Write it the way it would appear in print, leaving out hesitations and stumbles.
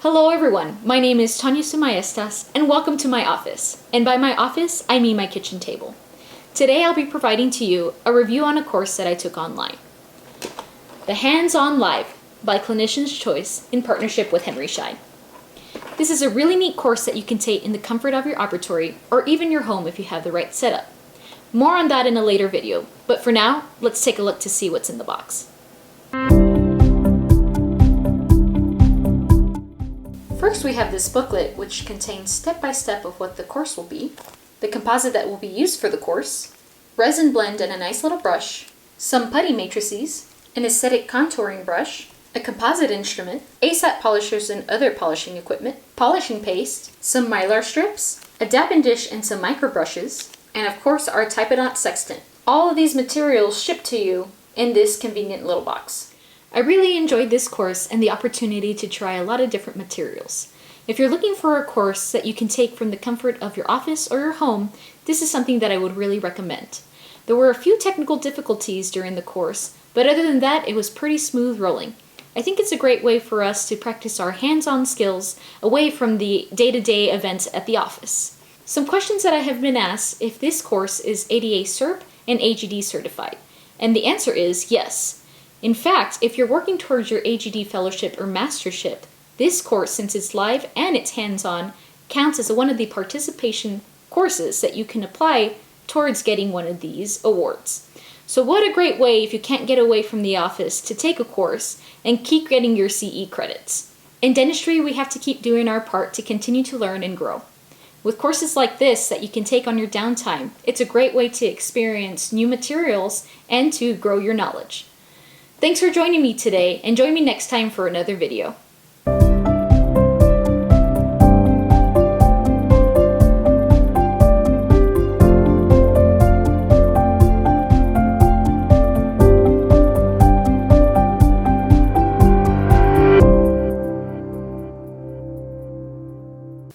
Hello everyone, my name is Tanya Sue Maestas and welcome to my office. And by my office, I mean my kitchen table. Today I'll be providing to you a review on a course that I took online. The Hands-On Live by Clinician's Choice in partnership with Henry Schein. This is a really neat course that you can take in the comfort of your operatory or even your home if you have the right setup. More on that in a later video, but for now, let's take a look to see what's in the box. First, we have this booklet which contains step-by-step of what the course will be, the composite that will be used for the course, resin blend and a nice little brush, some putty matrices, an aesthetic contouring brush, a composite instrument, ASAP polishers and other polishing equipment, polishing paste, some mylar strips, a dab and dish and some micro brushes, and of course our Typodont sextant. All of these materials shipped to you in this convenient little box. I really enjoyed this course and the opportunity to try a lot of different materials. If you're looking for a course that you can take from the comfort of your office or your home, this is something that I would really recommend. There were a few technical difficulties during the course, but other than that, it was pretty smooth rolling. I think it's a great way for us to practice our hands-on skills away from the day-to-day events at the office. Some questions that I have been asked if this course is ADA CERP and AGD certified, and the answer is yes. In fact, if you're working towards your AGD Fellowship or Mastership, this course, since it's live and it's hands-on, counts as one of the participation courses that you can apply towards getting one of these awards. So what a great way, if you can't get away from the office, to take a course and keep getting your CE credits. In dentistry, we have to keep doing our part to continue to learn and grow. With courses like this that you can take on your downtime, it's a great way to experience new materials and to grow your knowledge. Thanks for joining me today, and join me next time for another video.